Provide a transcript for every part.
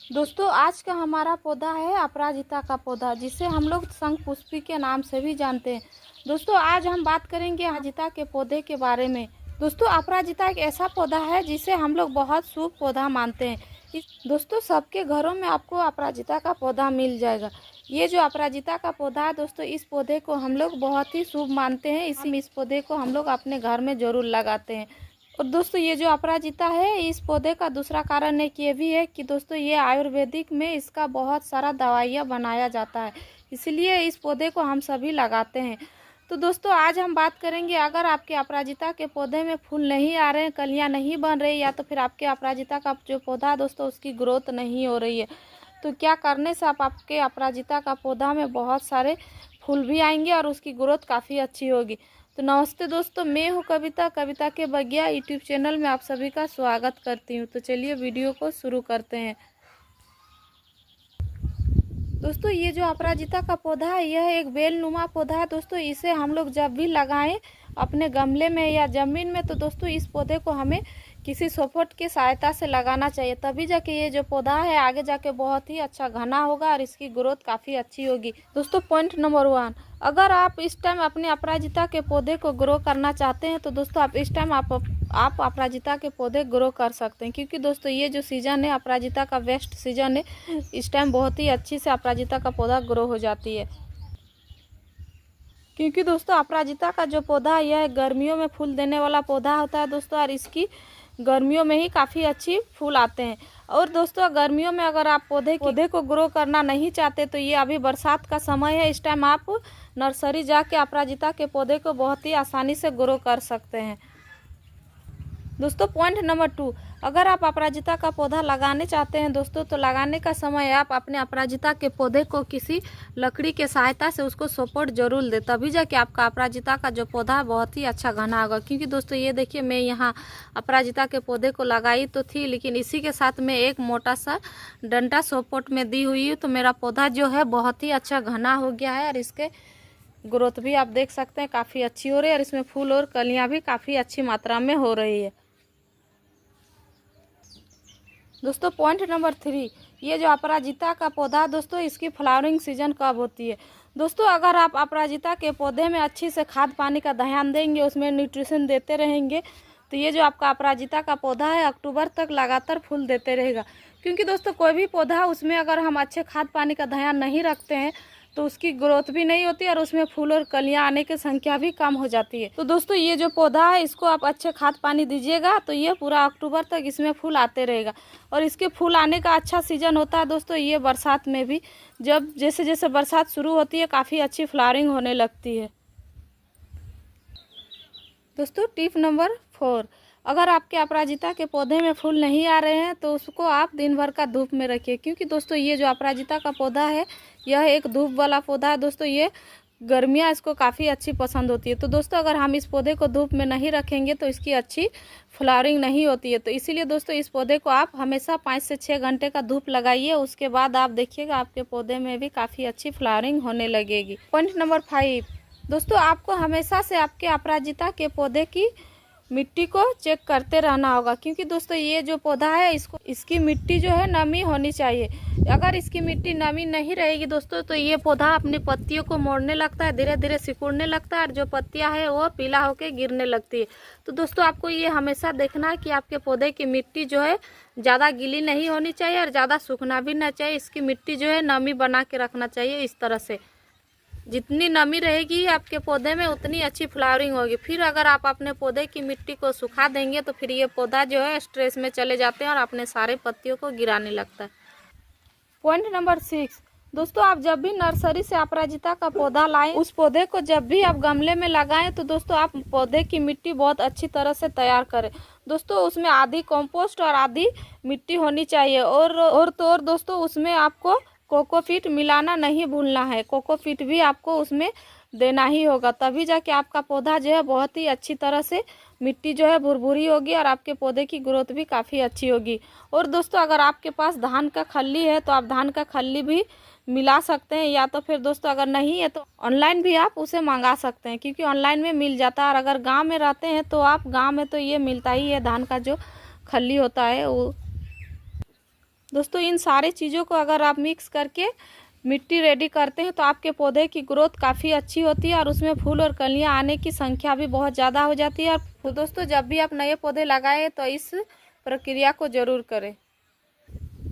दोस्तों आज का हमारा पौधा है अपराजिता का पौधा, जिसे हम लोग शंखपुष्पी के नाम से भी जानते हैं। दोस्तों आज हम बात करेंगे अपराजिता के पौधे के बारे में। दोस्तों अपराजिता एक ऐसा पौधा है जिसे हम लोग बहुत शुभ पौधा मानते हैं। दोस्तों सबके घरों में आपको अपराजिता का पौधा मिल जाएगा। ये जो अपराजिता का पौधा है दोस्तों, इस पौधे को हम लोग बहुत ही शुभ मानते हैं। इस पौधे को हम लोग अपने घर में ज़रूर लगाते हैं। और दोस्तों ये जो अपराजिता है, इस पौधे का दूसरा कारण एक ये भी है कि दोस्तों ये आयुर्वेदिक में इसका बहुत सारा दवाइयाँ बनाया जाता है, इसलिए इस पौधे को हम सभी लगाते हैं। तो दोस्तों आज हम बात करेंगे, अगर आपके अपराजिता के पौधे में फूल नहीं आ रहे हैं, कलियाँ नहीं बन रही, या तो फिर आपके अपराजिता का जो पौधा है दोस्तों उसकी ग्रोथ नहीं हो रही है, तो क्या करने से आपके अपराजिता का पौधा में बहुत सारे फूल भी आएंगे और उसकी ग्रोथ काफ़ी अच्छी होगी। तो नमस्ते दोस्तों, मैं हूँ कविता के बगिया यूट्यूब चैनल में आप सभी का स्वागत करती हूँ। तो चलिए वीडियो को शुरू करते हैं। दोस्तों ये जो अपराजिता का पौधा है, यह एक बेलनुमा पौधा है। दोस्तों इसे हम लोग जब भी लगाएं अपने गमले में या ज़मीन में, तो दोस्तों इस पौधे को हमें किसी सपोर्ट की सहायता से लगाना चाहिए, तभी जाके ये जो पौधा है आगे जाके बहुत ही अच्छा घना होगा और इसकी ग्रोथ काफ़ी अच्छी होगी। दोस्तों पॉइंट नंबर 1, अगर आप इस टाइम अपने अपराजिता के पौधे को ग्रो करना चाहते हैं तो दोस्तों आप इस टाइम आप अपराजिता के पौधे ग्रो कर सकते हैं, क्योंकि दोस्तों ये जो सीज़न है अपराजिता का बेस्ट सीज़न है। इस टाइम बहुत ही अच्छी से अपराजिता का पौधा ग्रो हो जाती है, क्योंकि दोस्तों अपराजिता का जो पौधा है यह गर्मियों में फूल देने वाला पौधा होता है दोस्तों, और इसकी गर्मियों में ही काफ़ी अच्छी फूल आते हैं। और दोस्तों गर्मियों में अगर आप पौधे को ग्रो करना नहीं चाहते तो ये अभी बरसात का समय है, इस टाइम आप नर्सरी जाके अपराजिता के पौधे को बहुत ही आसानी से ग्रो कर सकते हैं। दोस्तों पॉइंट नंबर 2, अगर आप अपराजिता का पौधा लगाने चाहते हैं दोस्तों, तो लगाने का समय आप अपने अपराजिता के पौधे को किसी लकड़ी के सहायता से उसको सपोर्ट जरूर दें, तभी जाके आपका अपराजिता का जो पौधा है बहुत ही अच्छा घना होगा। क्योंकि दोस्तों ये देखिए, मैं यहाँ अपराजिता के पौधे को लगाई तो थी, लेकिन इसी के साथ में एक मोटा सा डंडा सपोर्ट में दी हुई है, तो मेरा पौधा जो है बहुत ही अच्छा घना हो गया है और इसके ग्रोथ भी आप देख सकते हैं काफ़ी अच्छी हो रही है, और इसमें फूल और कलियाँ भी काफ़ी अच्छी मात्रा में हो रही है। दोस्तों पॉइंट नंबर 3, ये जो अपराजिता का पौधा दोस्तों, इसकी फ्लावरिंग सीजन कब होती है। दोस्तों अगर आप अपराजिता के पौधे में अच्छी से खाद पानी का ध्यान देंगे, उसमें न्यूट्रिशन देते रहेंगे, तो ये जो आपका अपराजिता का पौधा है अक्टूबर तक लगातार फूल देते रहेगा। क्योंकि दोस्तों कोई भी पौधा उसमें अगर हम अच्छे खाद पानी का ध्यान नहीं रखते हैं तो उसकी ग्रोथ भी नहीं होती और उसमें फूल और कलियां आने की संख्या भी कम हो जाती है। तो दोस्तों ये जो पौधा है इसको आप अच्छे खाद पानी दीजिएगा तो ये पूरा अक्टूबर तक इसमें फूल आते रहेगा। और इसके फूल आने का अच्छा सीजन होता है दोस्तों ये बरसात में भी, जब जैसे जैसे बरसात शुरू होती है काफ़ी अच्छी फ्लावरिंग होने लगती है। दोस्तों टिप नंबर 4, अगर आपके अपराजिता के पौधे में फूल नहीं आ रहे हैं तो उसको आप दिन भर का धूप में रखिए। क्योंकि दोस्तों ये जो अपराजिता का पौधा है यह एक धूप वाला पौधा है दोस्तों, ये गर्मियाँ इसको काफ़ी अच्छी पसंद होती है। तो दोस्तों अगर हम इस पौधे को धूप में नहीं रखेंगे तो इसकी अच्छी फ्लावरिंग नहीं होती है। तो इसीलिए दोस्तों इस पौधे को आप हमेशा 5 से 6 घंटे का धूप लगाइए, उसके बाद आप देखिएगा आपके पौधे में भी काफ़ी अच्छी फ्लावरिंग होने लगेगी। पॉइंट नंबर 5, दोस्तों आपको हमेशा से आपके अपराजिता के पौधे की मिट्टी को चेक करते रहना होगा। क्योंकि दोस्तों ये जो पौधा है इसकी मिट्टी जो है नमी होनी चाहिए। अगर इसकी मिट्टी नमी नहीं रहेगी दोस्तों तो ये पौधा अपनी पत्तियों को मोड़ने लगता है, धीरे धीरे सिकुड़ने लगता है और जो पत्तियां है वो पीला होकर गिरने लगती है। तो दोस्तों आपको ये हमेशा देखना है कि आपके पौधे की मिट्टी जो है ज़्यादा गीली नहीं होनी चाहिए और ज़्यादा सूखना भी ना चाहिए। इसकी मिट्टी जो है नमी बना के रखना चाहिए। इस तरह से जितनी नमी रहेगी आपके पौधे में उतनी अच्छी फ्लावरिंग होगी। फिर अगर आप अपने पौधे की मिट्टी को सुखा देंगे तो फिर ये पौधा जो है स्ट्रेस में चले जाते हैं और अपने सारे पत्तियों को गिराने लगता है। पॉइंट नंबर 6, दोस्तों आप जब भी नर्सरी से अपराजिता का पौधा लाएं, उस पौधे को जब भी आप गमले में लगाएं तो दोस्तों आप पौधे की मिट्टी बहुत अच्छी तरह से तैयार करें। दोस्तों उसमें आधी कंपोस्ट और आधी मिट्टी होनी चाहिए। और दोस्तों उसमें आपको कोकोपीट मिलाना नहीं भूलना है। कोकोपीट भी आपको उसमें देना ही होगा, तभी जाके आपका पौधा जो है बहुत ही अच्छी तरह से मिट्टी जो है भुरभुरी होगी और आपके पौधे की ग्रोथ भी काफ़ी अच्छी होगी। और दोस्तों अगर आपके पास धान का खल्ली है तो आप धान का खल्ली भी मिला सकते हैं, या तो फिर दोस्तों अगर नहीं है तो ऑनलाइन भी आप उसे मंगा सकते हैं, क्योंकि ऑनलाइन में मिल जाता है। और अगर गाँव में रहते हैं तो आप गाँव में तो ये मिलता ही है, धान का जो खल्ली होता है वो। दोस्तों इन सारी चीज़ों को अगर आप मिक्स करके मिट्टी रेडी करते हैं तो आपके पौधे की ग्रोथ काफ़ी अच्छी होती है और उसमें फूल और कलियां आने की संख्या भी बहुत ज़्यादा हो जाती है। और दोस्तों जब भी आप नए पौधे लगाएं तो इस प्रक्रिया को ज़रूर करें।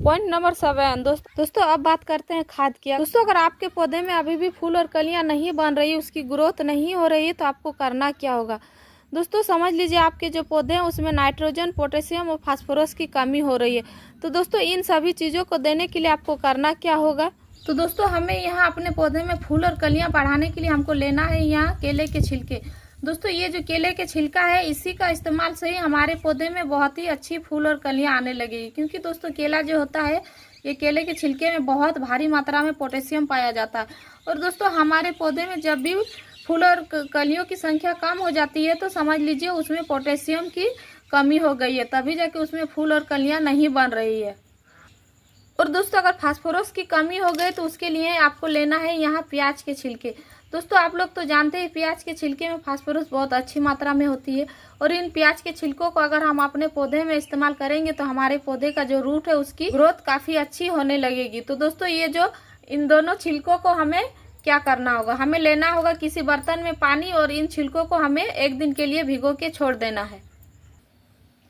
पॉइंट नंबर 7 दोस्तों अब बात करते हैं खाद की। दोस्तों अगर आपके पौधे में अभी भी फूल और कलियां नहीं बन रही, उसकी ग्रोथ नहीं हो रही है, तो आपको करना क्या होगा। दोस्तों समझ लीजिए आपके जो पौधे हैं उसमें नाइट्रोजन, पोटेशियम और फास्फोरस की कमी हो रही है। तो दोस्तों इन सभी चीज़ों को देने के लिए आपको करना क्या होगा। तो दोस्तों हमें यहाँ अपने पौधे में फूल और कलियां बढ़ाने के लिए हमको लेना है यहाँ केले के छिलके। दोस्तों ये जो केले के छिलका है इसी का इस्तेमाल से ही हमारे पौधे में बहुत ही अच्छी फूल और कलियां आने लगेगी। क्योंकि दोस्तों केला जो होता है ये केले के छिलके में बहुत भारी मात्रा में पोटेशियम पाया जाता है। और दोस्तों हमारे पौधे में जब भी फूल और कलियों की संख्या कम हो जाती है तो समझ लीजिए उसमें पोटेशियम की कमी हो गई है, तभी जाके उसमें फूल और कलियां नहीं बन रही है। और दोस्तों अगर फास्फोरस की कमी हो गई तो उसके लिए आपको लेना है यहाँ प्याज के छिलके। दोस्तों आप लोग तो जानते हैं प्याज के छिलके में फास्फोरस बहुत अच्छी मात्रा में होती है और इन प्याज के छिलकों को अगर हम अपने पौधे में इस्तेमाल करेंगे तो हमारे पौधे का जो रूट है उसकी ग्रोथ काफ़ी अच्छी होने लगेगी। तो दोस्तों ये जो इन दोनों छिलकों को हमें क्या करना होगा, हमें लेना होगा किसी बर्तन में पानी और इन छिलकों को हमें एक दिन के लिए भिगो के छोड़ देना है।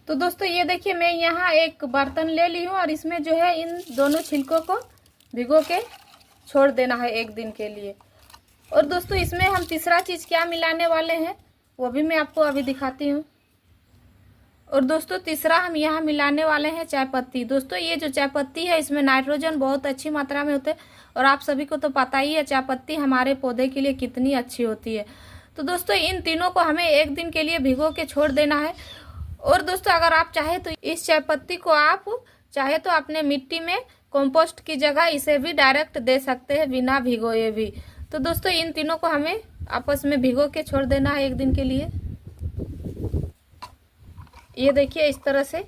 तो दोस्तों ये देखिए मैं यहाँ एक बर्तन ले ली हूँ और इसमें जो है इन दोनों छिलकों को भिगो के छोड़ देना है एक दिन के लिए। और दोस्तों इसमें हम तीसरा चीज़ क्या मिलाने वाले हैं वो भी मैं आपको अभी दिखाती हूँ। और दोस्तों तीसरा हम यहाँ मिलाने वाले हैं चाय पत्ती। दोस्तों ये जो चाय पत्ती है इसमें नाइट्रोजन बहुत अच्छी मात्रा में होते हैं और आप सभी को तो पता ही है चाय पत्ती हमारे पौधे के लिए कितनी अच्छी होती है। तो दोस्तों इन तीनों को हमें एक दिन के लिए भिगो के छोड़ देना है। और दोस्तों अगर आप चाहे तो इस चाय पत्ती को आप चाहे तो अपने मिट्टी में कंपोस्ट की जगह इसे भी डायरेक्ट दे सकते हैं बिना भिगोए भी। तो दोस्तों इन तीनों को हमें आपस में भिगो के छोड़ देना है एक दिन के लिए। ये देखिए इस तरह से।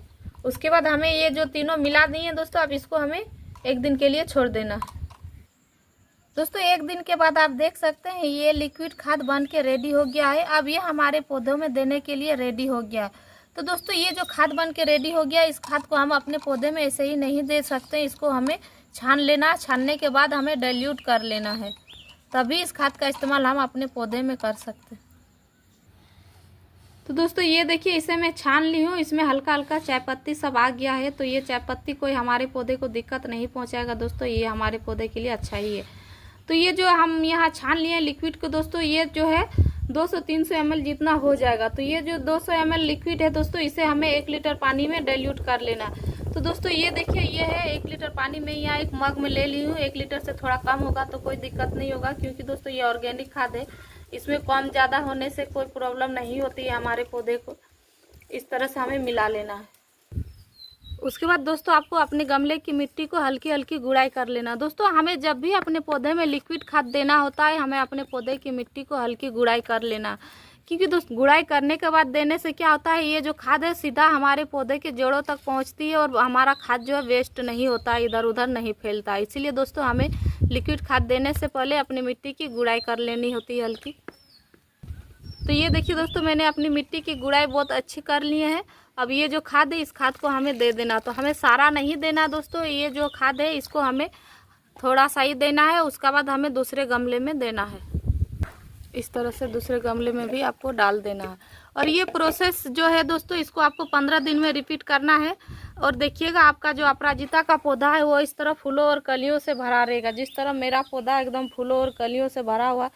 उसके बाद हमें ये जो तीनों मिला दिए दोस्तों अब इसको हमें एक दिन के लिए छोड़ देना है। दोस्तों एक दिन के बाद आप देख सकते हैं ये लिक्विड खाद बन के रेडी हो गया है। अब ये हमारे पौधों में देने के लिए रेडी हो गया है। तो दोस्तों ये जो खाद बन के रेडी हो गया इस खाद को हम अपने पौधे में ऐसे ही नहीं दे सकते, इसको हमें छान लेना। छानने के बाद हमें डाइल्यूट कर लेना है, तभी इस खाद का इस्तेमाल हम अपने पौधे में कर सकते हैं। तो दोस्तों ये देखिए इसे मैं छान ली हूँ, इसमें हल्का हल्का चाय पत्ती सब आ गया है। तो ये चाय पत्ती कोई हमारे पौधे को दिक्कत नहीं पहुँचाएगा दोस्तों, ये हमारे पौधे के लिए अच्छा ही है। तो ये जो हम यहाँ छान लिए लिक्विड को दोस्तों ये जो है 200-300 ml जितना हो जाएगा। तो ये जो 200 ml लिक्विड है दोस्तों इसे हमें 1 लीटर पानी में डाइल्यूट कर लेना। तो दोस्तों ये देखिए ये है 1 लीटर पानी में यहाँ एक मग में ले ली हूँ। 1 लीटर से थोड़ा कम होगा तो कोई दिक्कत नहीं होगा, क्योंकि दोस्तों ये ऑर्गेनिक खाद है, इसमें कम ज़्यादा होने से कोई प्रॉब्लम नहीं होती है हमारे पौधे को। इस तरह से हमें मिला लेना है। उसके बाद दोस्तों आपको अपने गमले की मिट्टी को हल्की हल्की गुड़ाई कर लेना। दोस्तों हमें जब भी अपने पौधे में लिक्विड खाद देना होता है हमें अपने पौधे की मिट्टी को हल्की गुड़ाई कर लेना, क्योंकि दोस्त गुड़ाई करने के बाद देने से क्या होता है ये जो खाद है सीधा हमारे पौधे के जड़ों तक पहुंचती है और हमारा खाद जो है वेस्ट नहीं होता है, इधर उधर नहीं फैलता है। इसीलिए दोस्तों हमें लिक्विड खाद देने से पहले अपनी मिट्टी की गुड़ाई कर लेनी होती है हल्की। तो ये देखिए दोस्तों मैंने अपनी मिट्टी की गुड़ाई बहुत अच्छी कर ली है। अब ये जो खाद है इस खाद को हमें दे देना। तो हमें सारा नहीं देना दोस्तों, ये जो खाद है इसको हमें थोड़ा सा ही देना है, उसके बाद हमें दूसरे गमले में देना है। इस तरह से दूसरे गमले में भी आपको डाल देना है। और ये प्रोसेस जो है दोस्तों इसको आपको 15 दिन में रिपीट करना है। और देखिएगा आपका जो अपराजिता का पौधा है वो इस तरह फूलों और कलियों से भरा रहेगा, जिस तरह मेरा पौधा एकदम फूलों और कलियों से भरा हुआ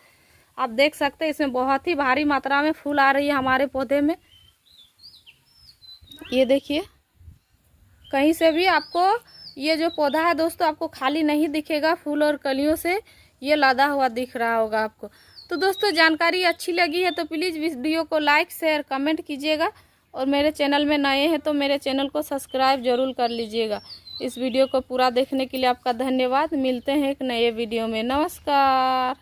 आप देख सकते हैं। इसमें बहुत ही भारी मात्रा में फूल आ रही है हमारे पौधे में। ये देखिए कहीं से भी आपको ये जो पौधा है दोस्तों आपको खाली नहीं दिखेगा, फूल और कलियों से ये लदा हुआ दिख रहा होगा आपको। तो दोस्तों जानकारी अच्छी लगी है तो प्लीज़ वीडियो को लाइक शेयर कमेंट कीजिएगा, और मेरे चैनल में नए हैं तो मेरे चैनल को सब्सक्राइब जरूर कर लीजिएगा। इस वीडियो को पूरा देखने के लिए आपका धन्यवाद। मिलते हैं एक नए वीडियो में। नमस्कार।